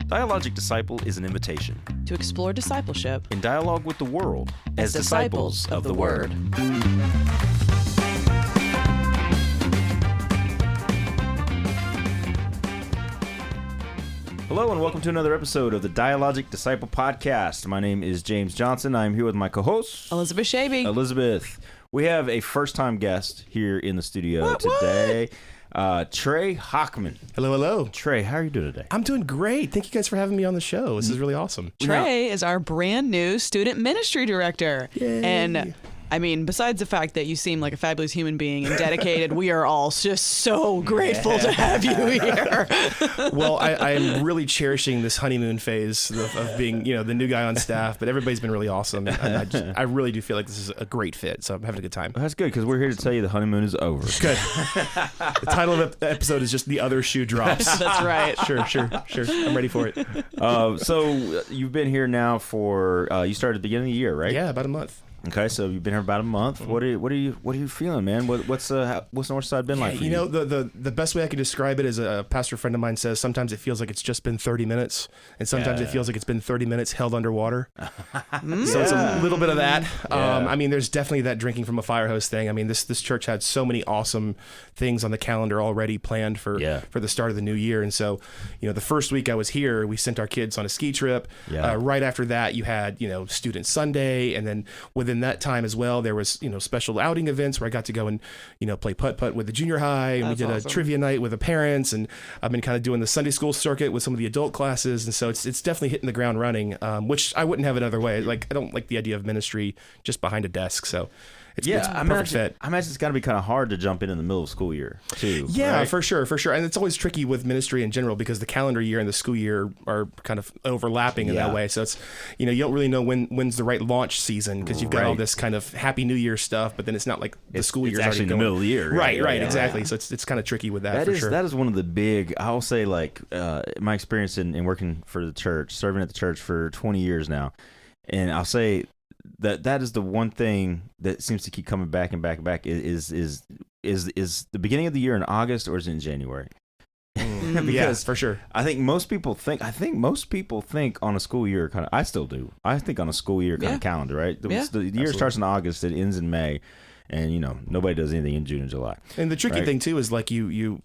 Dialogic Disciple is an invitation to explore discipleship in dialogue with the world as disciples of the Word. Hello and welcome to another episode of the Dialogic Disciple Podcast. My name is James Johnson. I'm here with my co-host, Elizabeth Shaby. Elizabeth. We have a first-time guest here in the studio today. Trey Hockman. Hello, hello. Trey, how are you doing today? I'm doing great. Thank you guys for having me on the show. This is really awesome. Trey is our brand new student ministry director. Yay. And I mean, besides the fact that you seem like a fabulous human being and dedicated, we are all just so grateful to have you here. Well, I am really cherishing this honeymoon phase of being, the new guy on staff, but everybody's been really awesome. And I really do feel like this is a great fit, so I'm having a good time. Well, that's good, because we're here to tell you the honeymoon is over. Good. The title of the episode is just The Other Shoe Drops. That's right. Sure. I'm ready for it. So you've been here now for, you started at the beginning of the year, right? Yeah, about a month. Okay, so you've been here about a month. What are you feeling, man? What's Northside been like for you? The best way I could describe it is a pastor friend of mine says sometimes it feels like it's just been 30 minutes, and sometimes it feels like it's been 30 minutes held underwater. So it's a little bit of that. I mean, there's definitely that drinking from a fire hose thing. I mean, this church had so many awesome things on the calendar already planned for the start of the new year, and so the first week I was here, we sent our kids on a ski trip. Right after that, you had Student Sunday, and then within that time as well, there was special outing events where I got to go and play putt-putt with the junior high, and we did a trivia night with the parents, and I've been kind of doing the Sunday school circuit with some of the adult classes, and so it's definitely hitting the ground running, which I wouldn't have another way. Like, I don't like the idea of ministry just behind a desk, so it's a perfect fit. I imagine it's got to be kind of hard to jump in the middle of school year too. Yeah, right? for sure. And it's always tricky with ministry in general because the calendar year and the school year are kind of overlapping in that way. So it's you don't really know when's the right launch season because you've got all this kind of Happy New Year stuff, but then it's not like the school year's actually in the middle of the year. Right, exactly. So it's kind of tricky with that. That is one of the big. I'll say my experience in working for the church, serving at the church for 20 years now, and I'll say that is the one thing that seems to keep coming back and back and back is the beginning of the year in August, or is it in January? Because for sure. I think most people think on a school year kind of. I still do. I think on a school year kind of calendar, right? The year starts in August, it ends in May, and nobody does anything in June and July. And the tricky thing too is like you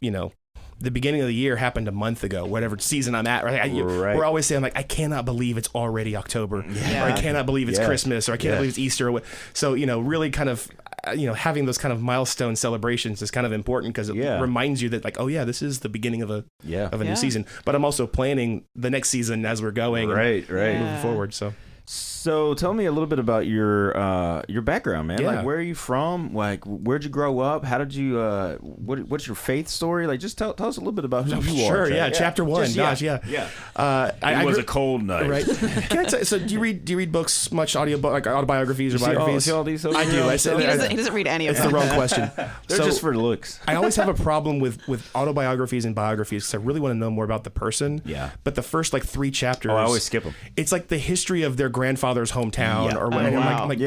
the beginning of the year happened a month ago, whatever season I'm at. Right? We're always saying like, I cannot believe it's already October, or I cannot believe it's Christmas, or I can't believe it's Easter. Or what. So really kind of having those kind of milestone celebrations is kind of important because it reminds you that like, oh yeah, this is the beginning of a new season. But I'm also planning the next season as we're going, moving forward. So tell me a little bit about your background, man. Like, where are you from? Like, where'd you grow up? How did you? What's your faith story? Like, just tell us a little bit about who you are. Sure, Chapter 1. It was a cold night. Right. Can I tell you, so do you read books much, autobiographies or biographies? See all these? I do. He doesn't read any of them. It's the wrong question. They're just for looks. I always have a problem with autobiographies and biographies because I really want to know more about the person. Yeah. But the first 3 chapters, I always skip them. It's like the history of their grandfather's hometown or whatever. I'm like,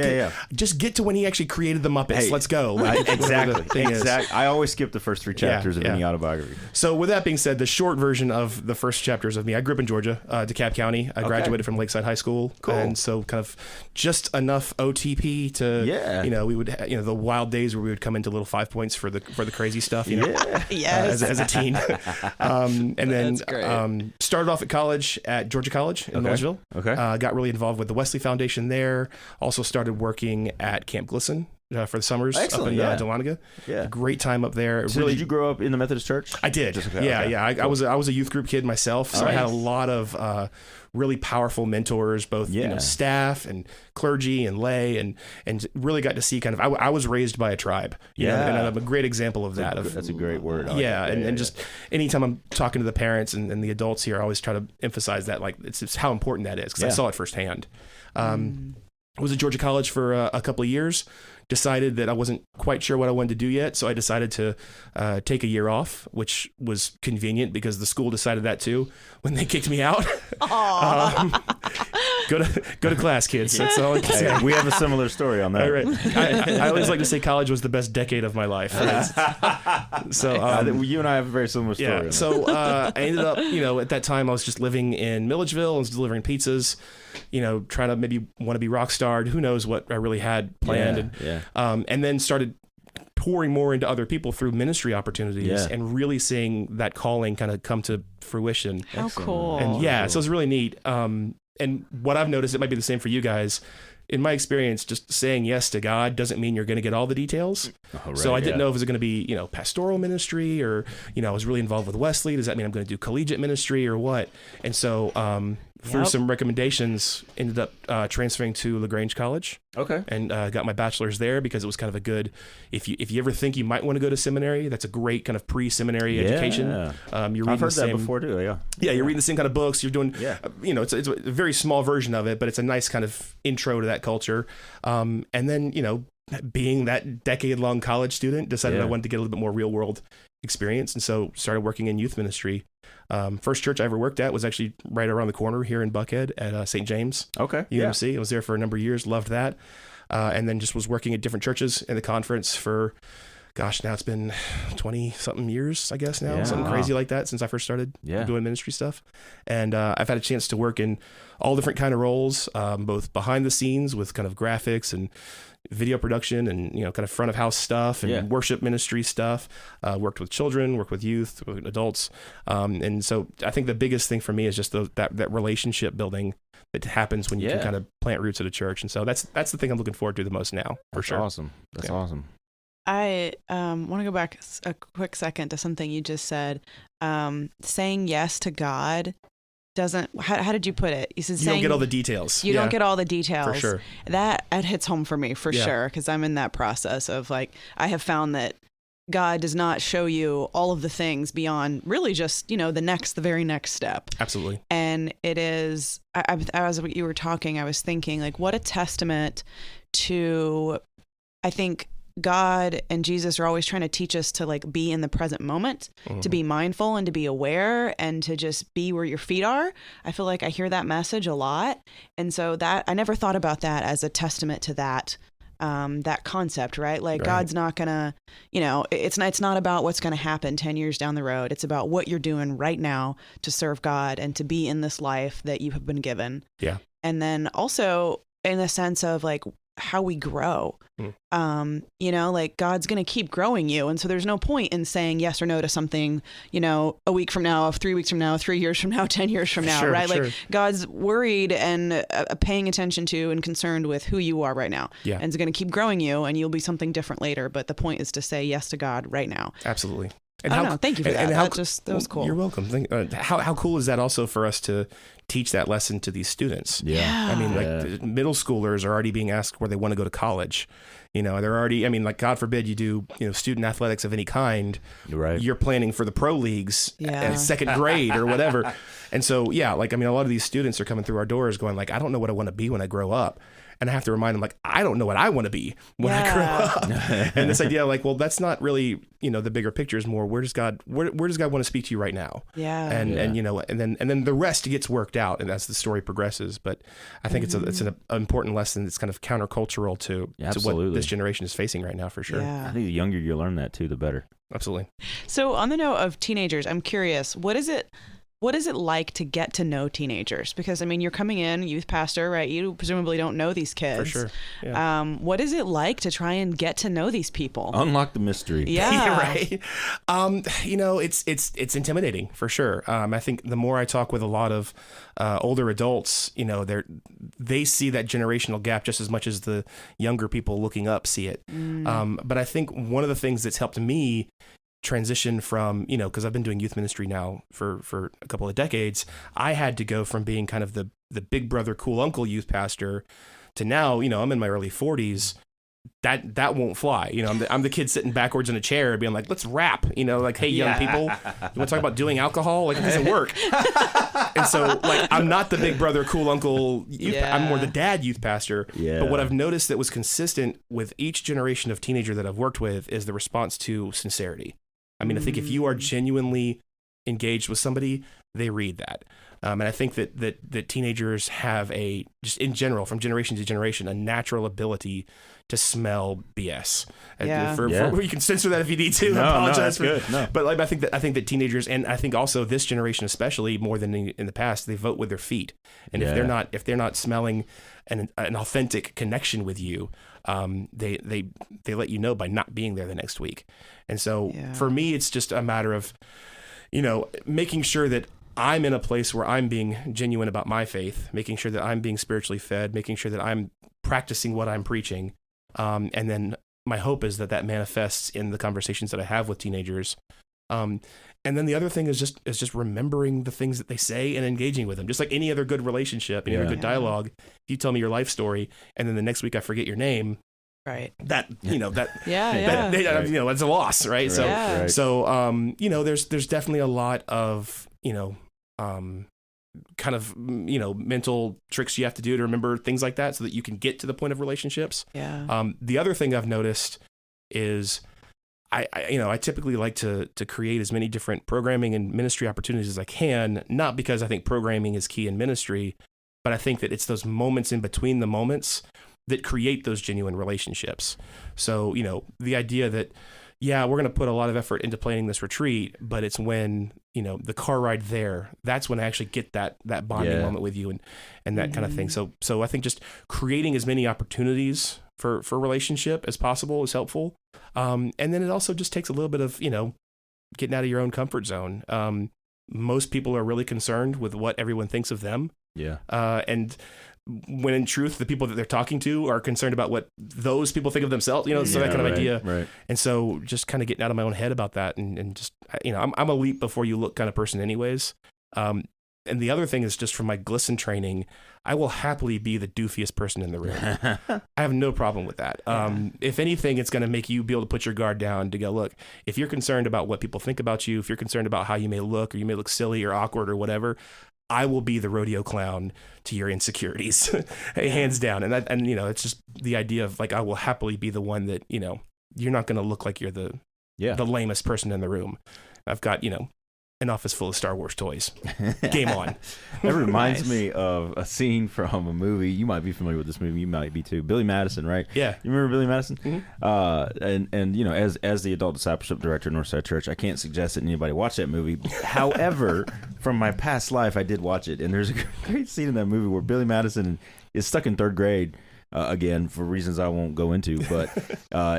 just get to when he actually created the Muppets. Hey, let's go. Exactly. I always skip the first 3 chapters of any autobiography. So with that being said, the short version of the first chapters of me, I grew up in Georgia, DeKalb County. I graduated from Lakeside High School. Cool. And so kind of just enough OTP to, we would, the wild days where we would come into little 5 points for the crazy stuff, Yes. As a teen. And then started off at college at Georgia College in Milledgeville. Okay. Got really involved with the Wesley Foundation there. Also started working at Camp Glisson for the summers up in Dahlonega. Yeah. Great time up there. So did you grow up in the Methodist Church? I did. I was a youth group kid myself, so I had a lot of really powerful mentors, both staff and clergy and lay, and really got to see kind of. I was raised by a tribe, and I'm a great example of that. That's a great word. And just anytime I'm talking to the parents and the adults here, I always try to emphasize that, like it's how important that is because I saw it firsthand. I was at Georgia College for a couple of years. Decided that I wasn't quite sure what I wanted to do yet, so I decided to take a year off, which was convenient because the school decided that too when they kicked me out. Go to class, kids. That's all I can say. We have a similar story on that. Right. I always like to say college was the best decade of my life. So you and I have a very similar story. yeah. So I ended up, at that time I was just living in Milledgeville. I was delivering pizzas, trying to maybe want to be rock starred. Who knows what I really had planned. And then started pouring more into other people through ministry opportunities and really seeing that calling kind of come to fruition. How cool. And so it was really neat. And what I've noticed, it might be the same for you guys. In my experience, just saying yes to God doesn't mean you're going to get all the details. So I didn't know if it was going to be, pastoral ministry or, I was really involved with Wesley. Does that mean I'm going to do collegiate ministry or what? And so through some recommendations, ended up transferring to LaGrange College. Okay. And got my bachelor's there because it was kind of a good, if you ever think you might want to go to seminary, that's a great kind of pre-seminary education. You're reading I've heard that before too, you're reading the same kind of books. You're doing, it's a very small version of it, but it's a nice kind of intro to that culture. And then, being that decade-long college student, decided I wanted to get a little bit more real-world experience, and so started working in youth ministry. First church I ever worked at was actually right around the corner here in Buckhead at St. James. Okay. UMC. I was there for a number of years, loved that. And then just was working at different churches in the conference for, now it's been 20-something years, I guess now. Something crazy like that since I first started doing ministry stuff. And I've had a chance to work in all different kind of roles, both behind the scenes with kind of graphics and video production and, kind of front of house stuff and worship ministry stuff, worked with children, worked with youth, with adults. And so I think the biggest thing for me is just that relationship building that happens when you can kind of plant roots at a church. And so that's the thing I'm looking forward to the most now, for sure. Awesome. That's awesome. I want to go back a quick second to something you just said. Saying yes to God doesn't, how did you put it? You said you don't get all the details. You don't get all the details. For sure. That hits home for me, for sure, because I'm in that process of I have found that God does not show you all of the things beyond really just, the very next step. Absolutely. And it is, as you were talking, I was thinking, what a testament to, I think, God and Jesus are always trying to teach us to be in the present moment, to be mindful and to be aware and to just be where your feet are. I feel like I hear that message a lot. And so that I never thought about that as a testament to that, that concept, right? God's not gonna, it's not about what's going to happen 10 years down the road. It's about what you're doing right now to serve God and to be in this life that you have been given. Yeah. And then also in the sense of how we grow. God's going to keep growing you. And so there's no point in saying yes or no to something, a week from now, 3 weeks from now, 3 years from now, 10 years from now, right? Sure. God's worried and paying attention to and concerned with who you are right now. Yeah. And it's going to keep growing you and you'll be something different later. But the point is to say yes to God right now. Absolutely. And thank you for that. That was cool. You're welcome. How cool is that also for us to teach that lesson to these students? Yeah. I mean, middle schoolers are already being asked where they want to go to college. They're already, God forbid you do, student athletics of any kind. Right. You're planning for the pro leagues at second grade or whatever. And so, a lot of these students are coming through our doors going I don't know what I want to be when I grow up. And I have to remind them, I don't know what I want to be when I grow up. And this idea, that's not really, the bigger picture is more, where does God want to speak to you right now? Yeah. And then the rest gets worked out, and as the story progresses. But I think it's an important lesson that's kind of countercultural to what this generation is facing right now, for sure. Yeah. I think the younger you learn that too, the better. Absolutely. So on the note of teenagers, I'm curious, what is it like to get to know teenagers? Because, you're coming in, youth pastor, right? You presumably don't know these kids. For sure. Yeah. What is it like to try and get to know these people? Unlock the mystery. Yeah. Right. It's intimidating, for sure. I think the more I talk with a lot of older adults, they see that generational gap just as much as the younger people looking up see it. But I think one of the things that's helped me transition from, because I've been doing youth ministry now for a couple of decades, I had to go from being kind of the big brother, cool uncle youth pastor to now, I'm in my early 40s. That won't fly. I'm the kid sitting backwards in a chair being let's rap, hey, young people, you want to talk about doing alcohol? It doesn't work. And so I'm not the big brother, cool uncle youth, I'm more the dad youth pastor. Yeah. But what I've noticed that was consistent with each generation of teenager that I've worked with is the response to sincerity. I think if you are genuinely engaged with somebody, they read that. And I think that teenagers have just in general, from generation to generation, a natural ability to smell BS. You can censor that if you need to. No, apologize no, that's good. No. But like, I think that teenagers, and I think also this generation especially more than in the past, they vote with their feet. And if they're not smelling an authentic connection with you, they let you know by not being there the next week. And so for me, it's just a matter of, making sure that I'm in a place where I'm being genuine about my faith, making sure that I'm being spiritually fed, making sure that I'm practicing what I'm preaching. And then my hope is that manifests in the conversations that I have with teenagers. And then the other thing is just remembering the things that they say and engaging with them. Just like any other good relationship, any other good dialogue. If you tell me your life story and then the next week I forget your name, right. That's a loss, right? Right. So there's definitely a lot of, kind of, mental tricks you have to do to remember things like that so that you can get to the point of relationships. Yeah. The other thing I've noticed is I typically like to create as many different programming and ministry opportunities as I can, not because I think programming is key in ministry, but I think that it's those moments in between the moments that create those genuine relationships. So, the idea that, we're going to put a lot of effort into planning this retreat, but it's when, the car ride there, that's when I actually get that bonding moment with you and that kind of thing. So I think just creating as many opportunities for relationship as possible is helpful. And then it also just takes a little bit of, getting out of your own comfort zone. Most people are really concerned with what everyone thinks of them. Yeah. And when in truth, the people that they're talking to are concerned about what those people think of themselves, so that kind of idea. Right. And so just kind of getting out of my own head about that and just, I'm a leap before you look kind of person anyways. And the other thing is just from my GLSEN training, I will happily be the doofiest person in the room. I have no problem with that. If anything, it's going to make you be able to put your guard down to go, look, if you're concerned about what people think about you, if you're concerned about how you may look or you may look silly or awkward or whatever, I will be the rodeo clown to your insecurities, hands down. And it's just the idea of like, I will happily be the one that, you're not going to look like you're the lamest person in the room. I've got, an office full of Star Wars toys. Game on. That reminds me of a scene from a movie. You might be familiar with this movie. You might be too. Billy Madison, right? Yeah. You remember Billy Madison? Mm-hmm. And as the adult discipleship director at Northside Church, I can't suggest that anybody watch that movie. However, from my past life, I did watch it, and there's a great scene in that movie where Billy Madison is stuck in third grade. Again, for reasons I won't go into, but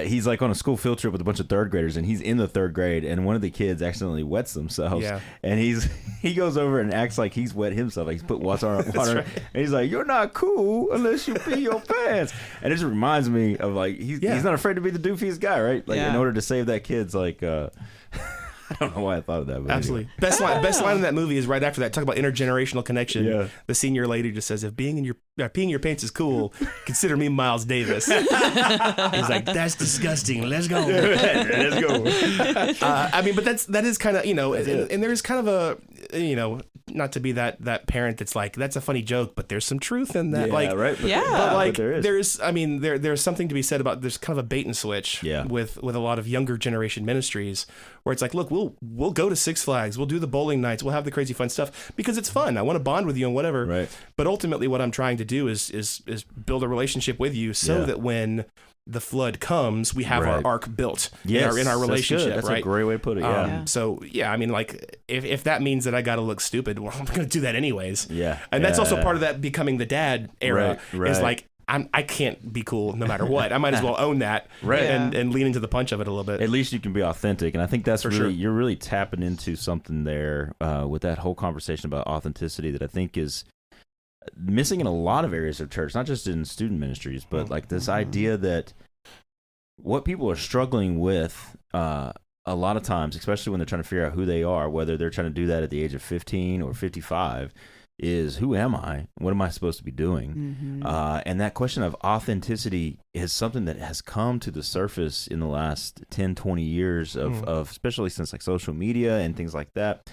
he's like on a school field trip with a bunch of third graders, and he's in the third grade, and one of the kids accidentally wets themselves, and he goes over and acts like he's wet himself, like he's put water on, and he's like, "You're not cool unless you pee your pants," and it just reminds me of like he's not afraid to be the doofiest guy, right? Like in order to save that kid's like. I don't know why I thought of that. But absolutely. Anyway. Best line in that movie is right after that. Talk about intergenerational connection. Yeah. The senior lady just says, if peeing your pants is cool, consider me Miles Davis. He's like, that's disgusting. Let's go. Let's go. But that is kind of, and there's kind of a, not to be that parent that's like, that's a funny joke, but there's some truth in that. Yeah, right. But there's something to be said about, there's kind of a bait and switch with a lot of younger generation ministries where it's like, look, we'll go to Six Flags, we'll do the bowling nights, we'll have the crazy fun stuff because it's fun. I want to bond with you and whatever. Right. But ultimately what I'm trying to do is build a relationship with you so that when the flood comes, we have our ark built in our relationship. That's right? a great way to put it. Yeah. So like if that means that I got to look stupid, well, I'm going to do that anyways. Yeah. And that's also part of that becoming the dad era is like, I can't be cool no matter what. I might as well own that and lean into the punch of it a little bit. At least you can be authentic. And I think that's you're really tapping into something there with that whole conversation about authenticity that I think is missing in a lot of areas of church, not just in student ministries, but like this idea that what people are struggling with a lot of times, especially when they're trying to figure out who they are, whether they're trying to do that at the age of 15 or 55, is who am I? What am I supposed to be doing? And that question of authenticity is something that has come to the surface in the last 10, 20 years of especially since like social media and things like that,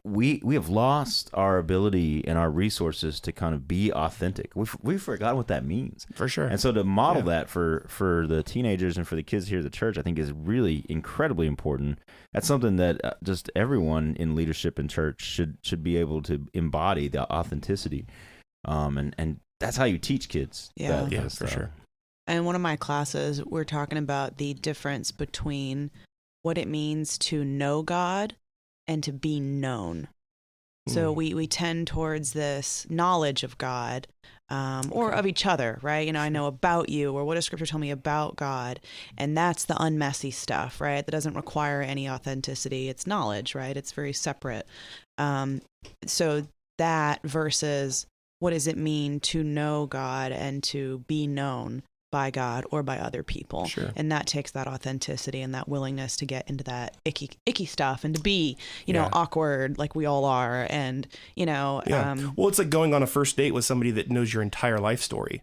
we have lost our ability and our resources to kind of be authentic. We've forgotten what that means. For sure. And so to model that for the teenagers and for the kids here at the church, I think is really incredibly important. That's something that just everyone in leadership in church should be able to embody, the authenticity. And that's how you teach kids. Yeah. Yeah, for sure. In one of my classes, we're talking about the difference between what it means to know God and to be known. So we tend towards this knowledge of God, or of each other, right? I know about you, or what does Scripture tell me about God? And that's the unmessy stuff, right? That doesn't require any authenticity. It's knowledge, right? It's very separate. So that versus what does it mean to know God and to be known by God or by other people. Sure. And that takes that authenticity and that willingness to get into that icky stuff and to be, you know, awkward like we all are. And, well, it's like going on a first date with somebody that knows your entire life story.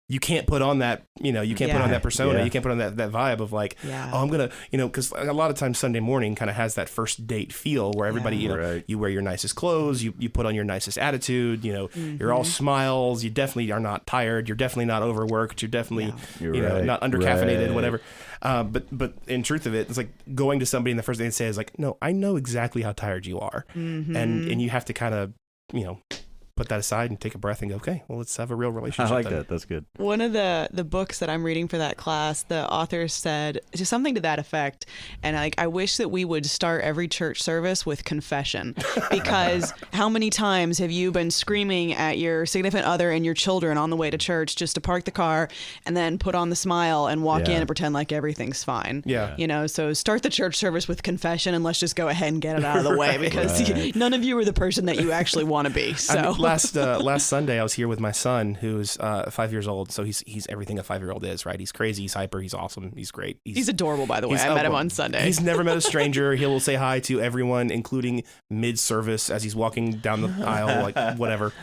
You can't put on that, you can't put on that persona. Yeah. You can't put on that vibe of like, oh, I'm going to, because a lot of times Sunday morning kind of has that first date feel where everybody, you wear your nicest clothes, you put on your nicest attitude, you're all smiles. You definitely are not tired. You're definitely not overworked. You're definitely, not undercaffeinated, whatever. But in truth of it, it's like going to somebody in the first day and say is like, no, I know exactly how tired you are. And you have to kind of, put that aside and take a breath and go, okay, well, let's have a real relationship. I like that. That's good. One of the books that I'm reading for that class, the author said just something to that effect. And I wish that we would start every church service with confession, because how many times have you been screaming at your significant other and your children on the way to church just to park the car and then put on the smile and walk in and pretend like everything's fine? Yeah. So start the church service with confession and let's just go ahead and get it out of the way, because none of you are the person that you actually want to be. So. Last Sunday, I was here with my son, who's 5 years old. So he's everything a 5-year-old is, right? He's crazy, he's hyper, he's awesome, he's great. He's adorable, by the way. I met him on Sunday. He's never met a stranger. He will say hi to everyone, including mid-service as he's walking down the aisle, like whatever.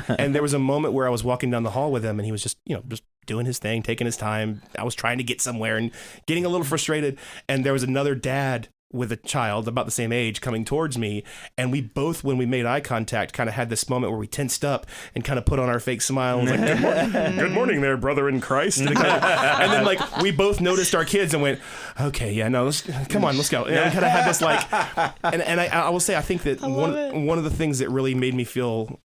And there was a moment where I was walking down the hall with him, and he was just doing his thing, taking his time. I was trying to get somewhere and getting a little frustrated. And there was another dad with a child about the same age coming towards me, and we both, when we made eye contact, kind of had this moment where we tensed up and kind of put on our fake smile and was like, good morning there, brother in Christ. And then like we both noticed our kids and went, okay, yeah, no, come on, let's go. And we kind of had this like, and I will say, I think that one of the things that really made me feel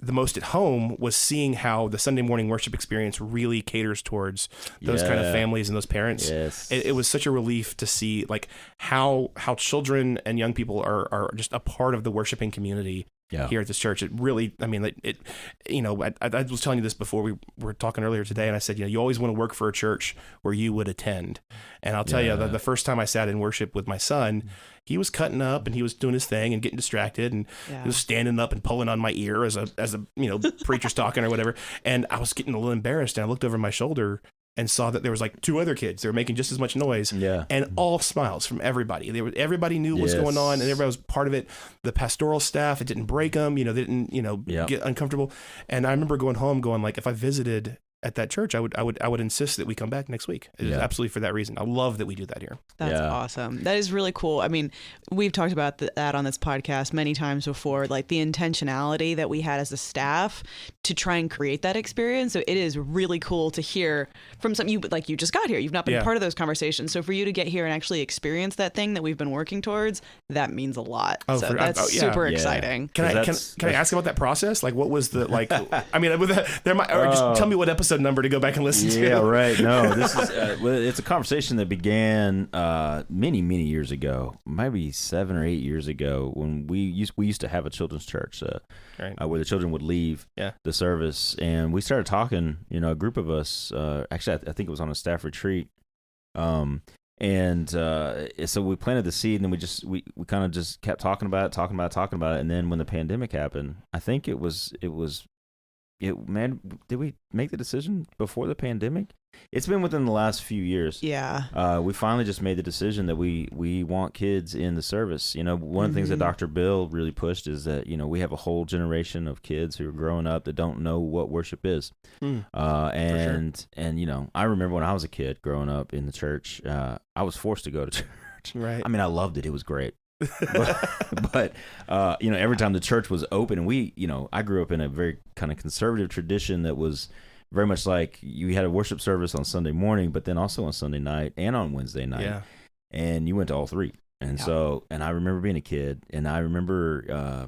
the most at home was seeing how the Sunday morning worship experience really caters towards those kind of families and those parents. Yes. It was such a relief to see like how children and young people are just a part of the worshiping community here at this church. It really, I mean, I was telling you this before we were talking earlier today, and I said, you always want to work for a church where you would attend. And I'll tell you, the first time I sat in worship with my son, he was cutting up and he was doing his thing and getting distracted, and he was standing up and pulling on my ear as a preacher's talking or whatever. And I was getting a little embarrassed, and I looked over my shoulder and saw that there was like 2 other kids. They were making just as much noise, and all smiles from everybody. Everybody knew what was going on, and everybody was part of it. The pastoral staff, it didn't break them. They didn't get uncomfortable. And I remember going home, going like, if I visited at that church, I would insist that we come back next week. It is absolutely for that reason. I love that we do that here. That's awesome. That is really cool. I mean, we've talked about that on this podcast many times before, like the intentionality that we had as a staff to try and create that experience. So it is really cool to hear from you just got here. You've not been part of those conversations. So for you to get here and actually experience that thing that we've been working towards, that means a lot. That's super exciting. Can I ask about that process? Like, what was the like? I mean, just tell me what episode number to go back and listen to. Yeah, right. No, this is it's a conversation that began many years ago, maybe 7 or 8 years ago, when we used to have a children's church where the children would leave the service, and we started talking. A group of us. Actually, I think it was on a staff retreat. So we planted the seed, and then we kind of just kept talking about it, and then when the pandemic happened, I think it was. Man, did we make the decision before the pandemic? It's been within the last few years. Yeah. We finally just made the decision that we want kids in the service. One of the things that Dr. Bill really pushed is that, we have a whole generation of kids who are growing up that don't know what worship is. And I remember when I was a kid growing up in the church, I was forced to go to church. Right. I mean, I loved it. It was great. but every time the church was open, and I grew up in a very kind of conservative tradition that was very much like you had a worship service on Sunday morning, but then also on Sunday night and on Wednesday night, and you went to all three. And and I remember being a kid, and I remember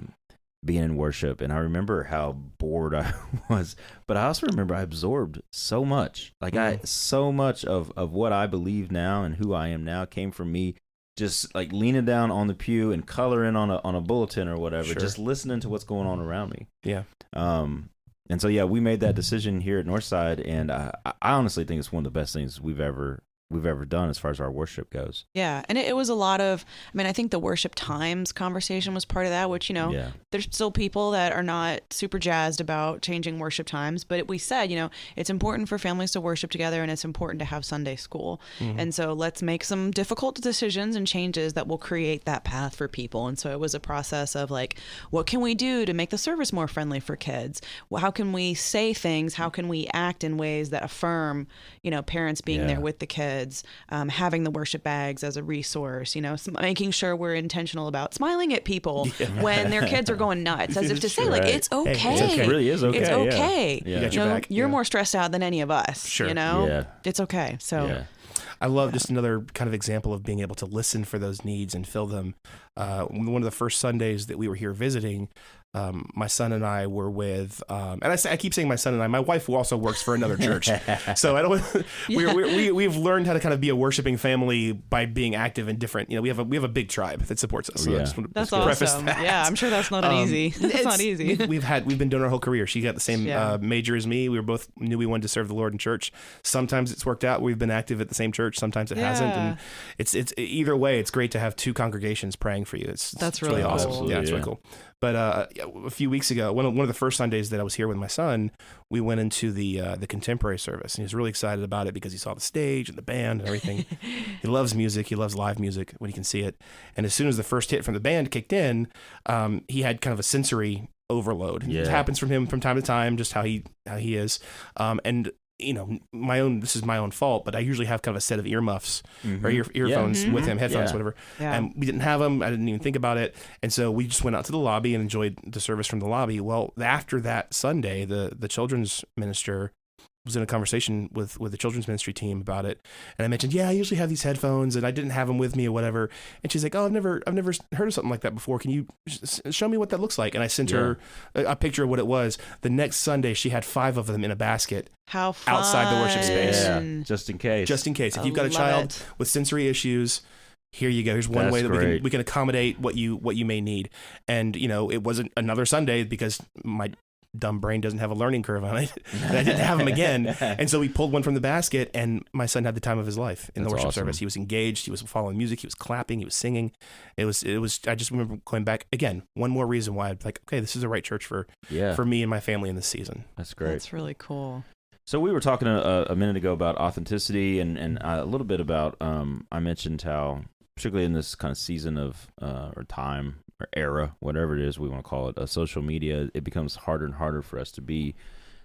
being in worship, and I remember how bored I was, but I also remember I absorbed so much. Like so much of what I believe now and who I am now came from me just like leaning down on the pew and coloring on a bulletin or whatever, just listening to what's going on around me. Yeah. And so we made that decision here at Northside, and I honestly think it's one of the best things we've ever done as far as our worship goes. Yeah. And it was a lot of, I think the worship times conversation was part of that, which, there's still people that are not super jazzed about changing worship times, but we said, it's important for families to worship together, and it's important to have Sunday school. Mm-hmm. And so let's make some difficult decisions and changes that will create that path for people. And so it was a process of like, what can we do to make the service more friendly for kids? Well, how can we say things? How can we act in ways that affirm, parents being there with the kids? Having the worship bags as a resource, making sure we're intentional about smiling at people when their kids are going nuts, as if to say, like, it's okay. Hey, it's okay. It really is okay. It's okay. Yeah. You got your back. You're more stressed out than any of us. Sure. It's okay. So. I love just another kind of example of being able to listen for those needs and fill them. One of the first Sundays that we were here visiting, my son and I were with, and I keep saying my son and I. My wife also works for another church, so I don't. We've learned how to kind of be a worshiping family by being active in different. We have a big tribe that supports us. So that's awesome. Yeah, I'm sure that's not easy. It's not easy. We've been doing our whole career. She got the same major as me. We were both knew we wanted to serve the Lord in church. Sometimes it's worked out. We've been active at the same church. Sometimes it hasn't. And it's either way. It's great to have two congregations praying for you. That's really awesome. Cool. Yeah, it's really cool. But a few weeks ago, one of the first Sundays that I was here with my son, we went into the contemporary service, and he was really excited about it because he saw the stage and the band and everything. He loves music. He loves live music when he can see it. And as soon as the first hit from the band kicked in, he had kind of a sensory overload. It happens from him from time to time, just how he is. And this is my own fault, but I usually have kind of a set of earmuffs or earphones with him, headphones, whatever. Yeah. And we didn't have them. I didn't even think about it. And so we just went out to the lobby and enjoyed the service from the lobby. Well, after that Sunday, the children's minister was in a conversation with the children's ministry team about it. And I mentioned, I usually have these headphones and I didn't have them with me or whatever. And she's like, I've never heard of something like that before. Can you show me what that looks like? And I sent her a picture of what it was. The next Sunday, she had 5 of them in a basket. How fun. Outside the worship space. Yeah, just in case. If you've got a child with sensory issues, here you go. Here's one way that we can accommodate what you may need. And, it wasn't another Sunday because my dumb brain doesn't have a learning curve on it. And I didn't have him again. And so we pulled one from the basket, and my son had the time of his life in the worship service. He was engaged. He was following music. He was clapping. He was singing. It was, I just remember going back again, one more reason why I'd like, okay, this is the right church for me and my family in this season. That's great. That's really cool. So we were talking a minute ago about authenticity and a little bit about, I mentioned how, particularly in this kind of season of, or time, or era, whatever it is we want to call it, social media, it becomes harder and harder for us to be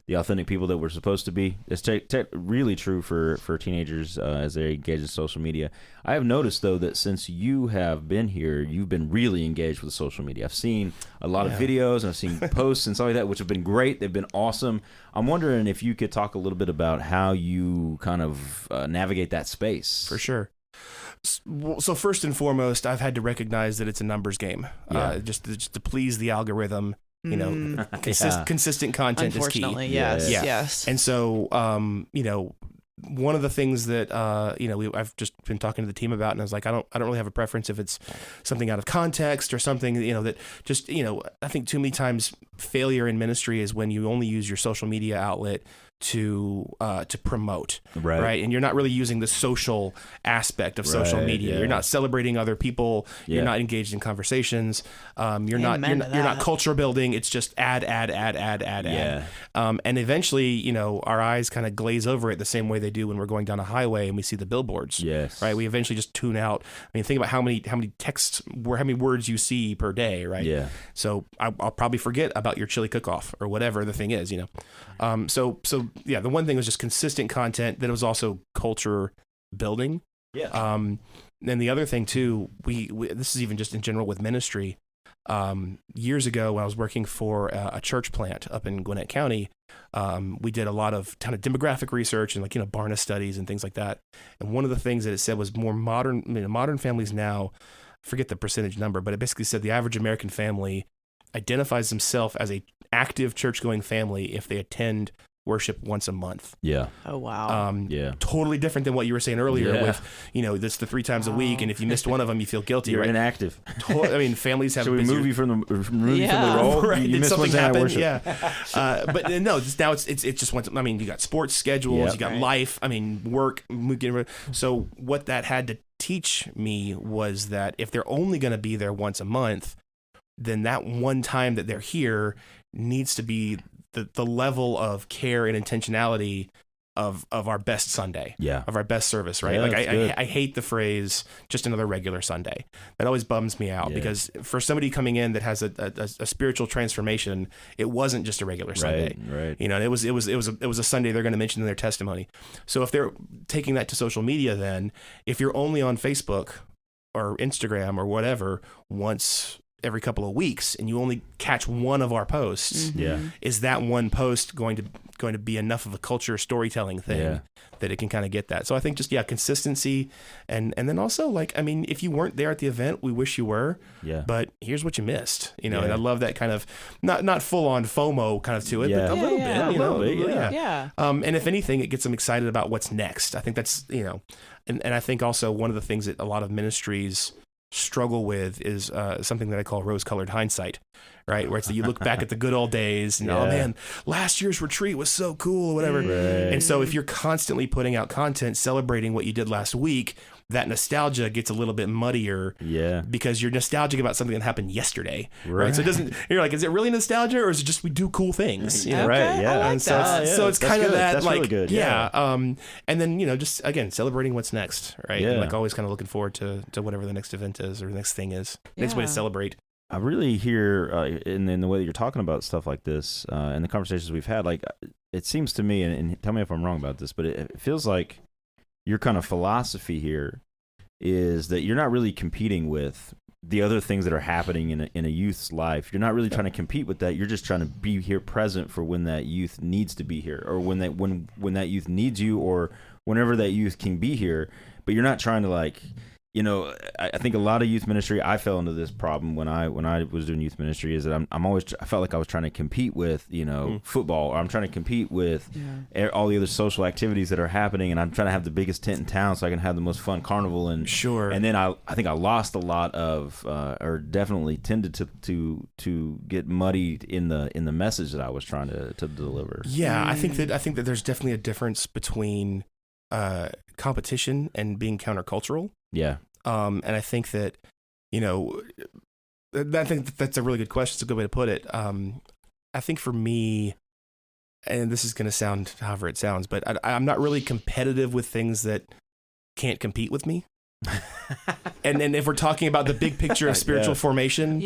the authentic people that we're supposed to be. It's really true for teenagers as they engage in social media. I have noticed, though, that since you have been here, you've been really engaged with social media. I've seen a lot of videos, and I've seen posts and stuff like that, which have been great. They've been awesome. I'm wondering if you could talk a little bit about how you kind of navigate that space. For sure. So first and foremost, I've had to recognize that it's a numbers game. Just to please the algorithm. Consistent content is key. Unfortunately, yes. And so, one of the things that I've just been talking to the team about, and I was like, I don't really have a preference if it's something out of context or something that just I think too many times failure in ministry is when you only use your social media outlet to promote, right? And you're not really using the social aspect of social media. You're not celebrating other people. You're not engaged in conversations. You're not culture building. It's just add. And eventually, we eyes kind of glaze over it the same way they do when we're going down a highway and we see the billboards. Yes. Right. We eventually just tune out. I mean, think about how many texts, how many words you see per day, right? Yeah. So I'll probably forget about your chili cook-off or whatever the thing is, So the one thing was just consistent content that was also culture building. Yeah. And the other thing too, we this is even just in general with ministry. Years ago, when I was working for a church plant up in Gwinnett County, we did a lot of kind of demographic research and Barna studies and things like that. And one of the things that it said was more modern families now, I forget the percentage number, but it basically said the average American family identifies themselves as a active church-going family if they attend worship once a month. Yeah. Oh, wow. Totally different than what you were saying earlier with, this the 3 times a week, and if you missed one of them, you feel guilty. You're right? Inactive. Families have. Should we move you from the role? Right. You Did missed something one time happen? worship. Yeah. But no, now it's just one. I mean, you got sports schedules, you got life. I mean, work. So what that had to teach me was that if they're only going to be there once a month, then that one time that they're here needs to be the level of care and intentionality of our best Sunday, of our best service, right? Yeah, I hate the phrase just another regular Sunday. That always bums me out because for somebody coming in that has a spiritual transformation, it wasn't just a regular Sunday, right? It was a Sunday they're going to mention in their testimony. So if they're taking that to social media, then if you're only on Facebook or Instagram or whatever once every couple of weeks and you only catch one of our posts, is that one post going to be enough of a culture storytelling thing that it can kind of get that? So I think just consistency and then also if you weren't there at the event, we wish you were, but here's what you missed, and I love that kind of not full on FOMO kind of to it, but a little bit, and if anything, it gets them excited about what's next. I think that's and I think also one of the things that a lot of ministries struggle with is something that I call rose-colored hindsight, right? Where it's that you look back at the good old days and oh man, last year's retreat was so cool or whatever. Right. And so if you're constantly putting out content celebrating what you did last week, that nostalgia gets a little bit muddier because you're nostalgic about something that happened yesterday, right? So it doesn't, you're like, is it really nostalgia or is it just we do cool things? Right, yeah. I like that. So it's kind of that, that's really good. and then, just again, celebrating what's next, right? Yeah. And always kind of looking forward to whatever the next event is or the next thing is. Next way to celebrate. I really hear in the way that you're talking about stuff like this and the conversations we've had, it seems to me, and tell me if I'm wrong about this, but it feels like your kind of philosophy here is that you're not really competing with the other things that are happening in a youth's life. You're not really trying to compete with that. You're just trying to be here present for when that youth needs to be here, or when that youth needs you, or whenever that youth can be here. But you're not trying to I think a lot of youth ministry, I fell into this problem when I was doing youth ministry, is that I felt like I was trying to compete with, football, or I'm trying to compete with all the other social activities that are happening, and I'm trying to have the biggest tent in town so I can have the most fun carnival. And and then I think I lost a lot of, or definitely tended to get muddied in the message that I was trying to deliver. Yeah, I think that there's definitely a difference between competition and being countercultural. Yeah. And I think that, I think that's a really good question. It's a good way to put it. I think for me, and this is going to sound however it sounds, but I'm not really competitive with things that can't compete with me. and if we're talking about the big picture of spiritual formation,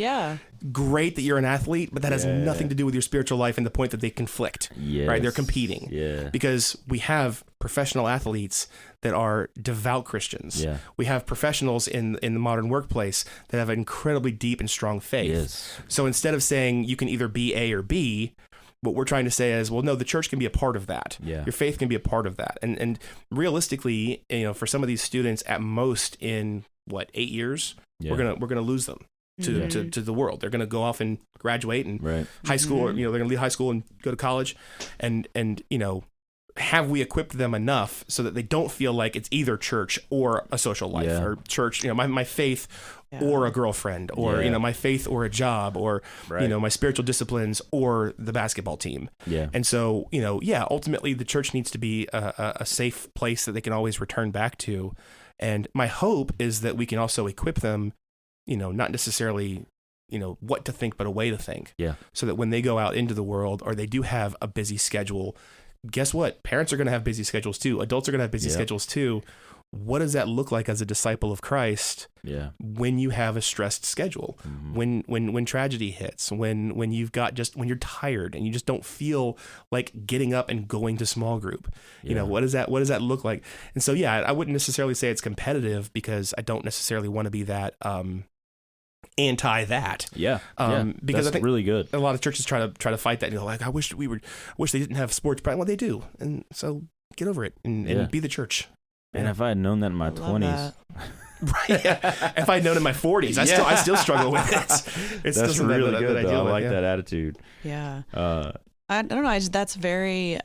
great that you're an athlete, but that has nothing to do with your spiritual life and the point that they conflict, right? They're competing because we have professional athletes that are devout Christians. We have professionals in the modern workplace that have an incredibly deep and strong faith. So instead of saying you can either be A or B, what we're trying to say is, well, no, the church can be a part of that. Your faith can be a part of that. And realistically, for some of these students, at most in 8 years, we're gonna lose them to the world. They're gonna go off and graduate and high school, or they're gonna leave high school and go to college, and have we equipped them enough so that they don't feel like it's either church or a social life or church, my faith or a girlfriend or, my faith or a job or, my spiritual disciplines or the basketball team. And so, ultimately the church needs to be a safe place that they can always return back to. And my hope is that we can also equip them, not necessarily, what to think, but a way to think. So that when they go out into the world or they do have a busy schedule, guess what? Parents are going to have busy schedules too. Adults are going to have busy schedules too. what does that look like as a disciple of Christ? Yeah. When you have a stressed schedule, when tragedy hits, when you're tired and you just don't feel like getting up and going to small group, you know, what does that look like? And so, yeah, I wouldn't necessarily say it's competitive, because I don't necessarily want to be that, anti that. Yeah. Because that's I think really good. a lot of churches try to fight that. You know, like, I wish they didn't have sports practice. Well, they do. And so get over it and be the church. And if I had known that in my 20s, right? Yeah. If I had known in my 40s, I still struggle with it. It's that's really good. I like that attitude. Yeah. I don't know. That's very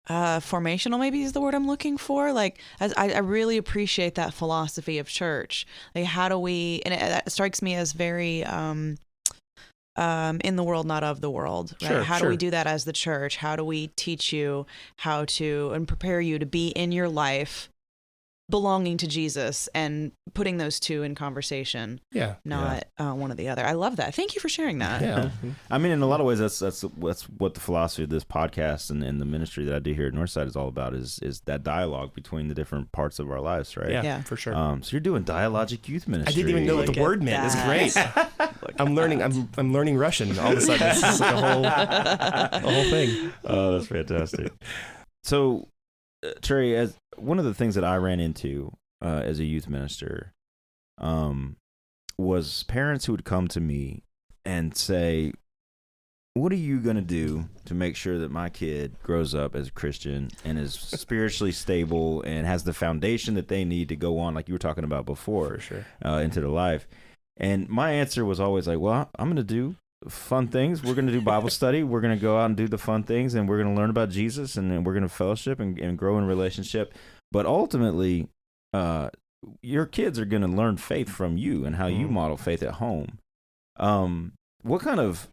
formational, maybe is the word I'm looking for. Like, I really appreciate that philosophy of church. Like, how do we? And it strikes me as very in the world, not of the world. Right? Sure, how do we do that as the church? How do we teach you how to and prepare you to be in your life belonging to Jesus and putting those two in conversation? Not one or the other. I love that. Thank you for sharing that. Yeah. I mean, in a lot of ways, that's what the philosophy of this podcast and the ministry that I do here at Northside is all about, is that dialogue between the different parts of our lives, right? Yeah, for sure. So you're doing dialogic youth ministry. I didn't even know what the word meant. It's great. I'm learning Russian all of a sudden. It's like a whole thing. Oh, that's fantastic. So, Trey, as one of the things that I ran into as a youth minister was parents who would come to me and say, what are you going to do to make sure that my kid grows up as a Christian and is spiritually stable and has the foundation that they need to go on, like you were talking about before, For sure. Into the life? And my answer was always like, well, I'm going to do fun things. We're going to do Bible study. We're going to go out and do the fun things, and we're going to learn about Jesus, and then we're going to fellowship and grow in relationship. But ultimately, your kids are going to learn faith from you and how you model faith at home. What kind of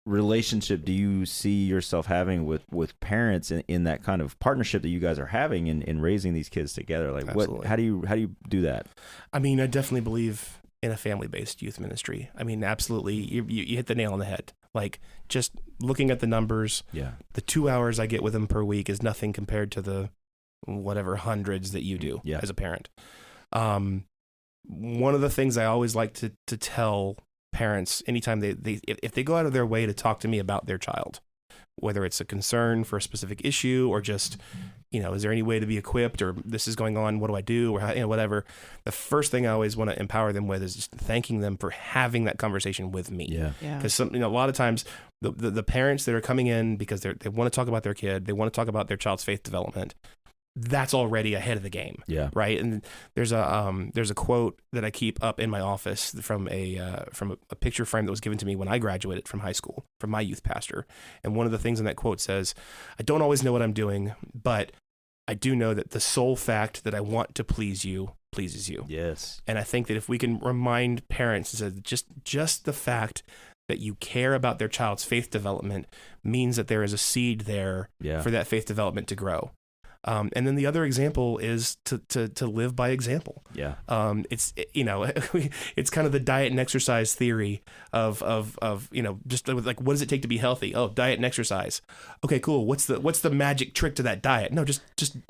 relationship do you see yourself having with parents in that kind of partnership that you guys are having in raising these kids together? Like, Absolutely. how do you do that? I mean, I definitely believe in a family-based youth ministry. I mean, absolutely, you hit the nail on the head. Like, just looking at the numbers, the 2 hours I get with them per week is nothing compared to the whatever hundreds that you do as a parent. One of the things I always like to tell parents, anytime if they go out of their way to talk to me about their child, whether it's a concern for a specific issue or just, you know, is there any way to be equipped, or this is going on, what do I do, or how, you know, whatever. The first thing I always want to empower them with is just thanking them for having that conversation with me. Yeah. Because a lot of times the parents that are coming in because they want to talk about their kid, they want to talk about their child's faith development, that's already ahead of the game. Yeah. Right. And there's a quote that I keep up in my office from a picture frame that was given to me when I graduated from high school from my youth pastor. And one of the things in that quote says, I don't always know what I'm doing, but I do know that the sole fact that I want to please you pleases you. Yes. And I think that if we can remind parents that just the fact that you care about their child's faith development means that there is a seed there for that faith development to grow. And then the other example is to live by example. Yeah. It's kind of the diet and exercise theory of just like, what does it take to be healthy? Oh, diet and exercise. Okay, cool. What's the magic trick to that diet? No, just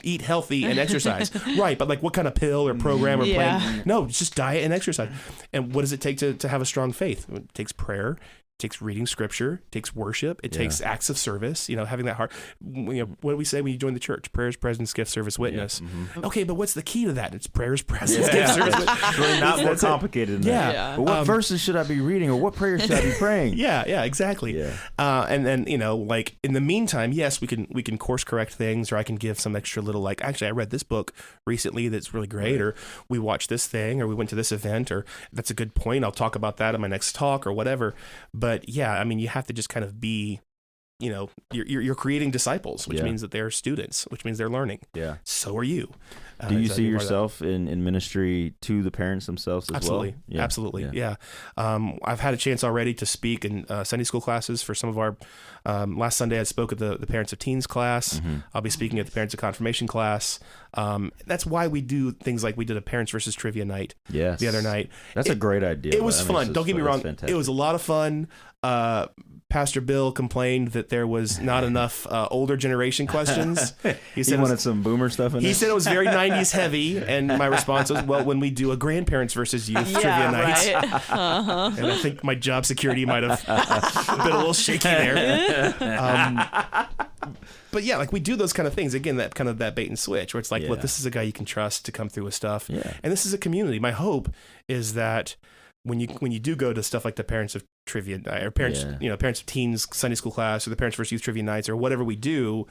eat healthy and exercise. Right. But like, what kind of pill or program or plan? No, it's just diet and exercise. And what does it take to have a strong faith? It takes prayer. It takes reading scripture, it takes worship, it takes acts of service, having that heart. What do we say when you join the church? Prayers, presence, gift, service, witness. Yeah. Mm-hmm. Okay, but what's the key to that? It's prayers, presence, gift, service, witness. It's really not more complicated than that. Yeah. But what verses should I be reading, or what prayers should I be praying? Yeah, exactly. Yeah. And then, like in the meantime, yes, we can course correct things, or I can give some extra little, like, actually I read this book recently that's really great, or we watched this thing, or we went to this event, or that's a good point. I'll talk about that in my next talk or whatever. But yeah, I mean, you have to just kind of be, you're creating disciples, which means that they're students, which means they're learning. Yeah. So are you. Do you see yourself in ministry to the parents themselves as well? Yeah. Absolutely. Yeah. I've had a chance already to speak in Sunday school classes for some of our, last Sunday I spoke at the Parents of Teens class. Mm-hmm. I'll be speaking at the Parents of Confirmation class. That's why we do things like we did a Parents versus Trivia night the other night. That's a great idea. It was fun. Don't get me wrong. It was a lot of fun. Pastor Bill complained that there was not enough older generation questions. He wanted some boomer stuff in there. He said it was very 90s heavy, and my response was, well, when we do a grandparents versus youth trivia night. Right. Uh-huh. And I think my job security might have been a little shaky there. But yeah, like we do those kind of things. Again, that kind of that bait and switch where it's like, look, this is a guy you can trust to come through with stuff. Yeah. And this is a community. My hope is that when you do go to stuff like the Parents of Trivia or Parents of Teens Sunday School class or the Parents versus Youth Trivia nights or whatever we do,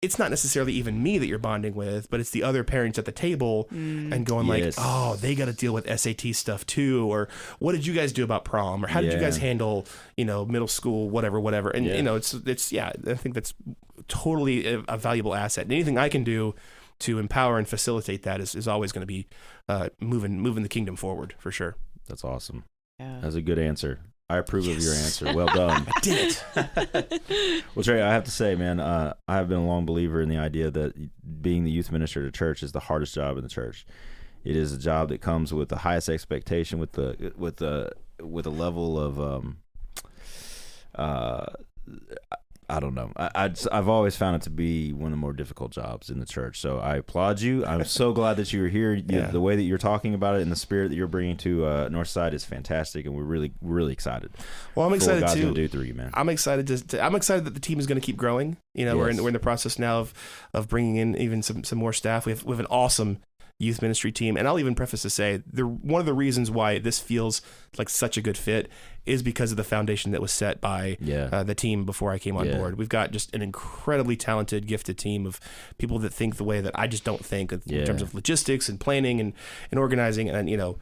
it's not necessarily even me that you're bonding with, but it's the other parents at the table and going like, oh, they got to deal with SAT stuff too. Or what did you guys do about prom? Or how did you guys handle, middle school, whatever. And, I think that's totally a valuable asset. And anything I can do to empower and facilitate that is always going to be moving the kingdom forward for sure. That's awesome. Yeah. That's a good answer. I approve of your answer. Well done. I did it. Well, Trey, I have to say, man, I have been a long believer in the idea that being the youth minister at a church is the hardest job in the church. It is a job that comes with the highest expectation, with a level of I don't know. I've always found it to be one of the more difficult jobs in the church. So I applaud you. I'm so glad that you were here. The way that you're talking about it and the spirit that you're bringing to Northside is fantastic, and we're really, really excited. Well, I'm excited God's too. Gonna do through you, man. I'm excited I'm excited that the team is going to keep growing. We're in the process now of bringing in even some more staff. We have an awesome youth ministry team, and I'll even preface to say one of the reasons why this feels like such a good fit is because of the foundation that was set by the team before I came on board. We've got just an incredibly talented, gifted team of people that think the way that I just don't think in terms of logistics and planning and organizing. And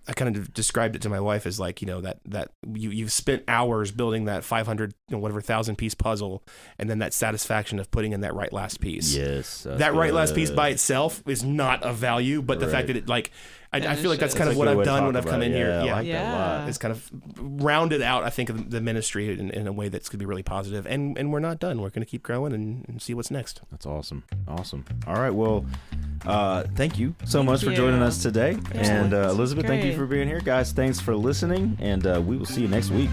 I kind of described it to my wife as like, that you've spent hours building that 500, 1,000 piece puzzle, and then that satisfaction of putting in that right last piece. Yes. That right last piece by itself is not of value, but the fact that it I feel like that's kind of what I've done when I've come in here. I like that a lot. It's kind of rounded out, I think, of the ministry in a way that's going to be really positive. And we're not done. We're going to keep growing and see what's next. That's awesome. All right. Well, thank you so much for joining us today. And Elizabeth, thank you for being here. Guys, thanks for listening. And we will see you next week.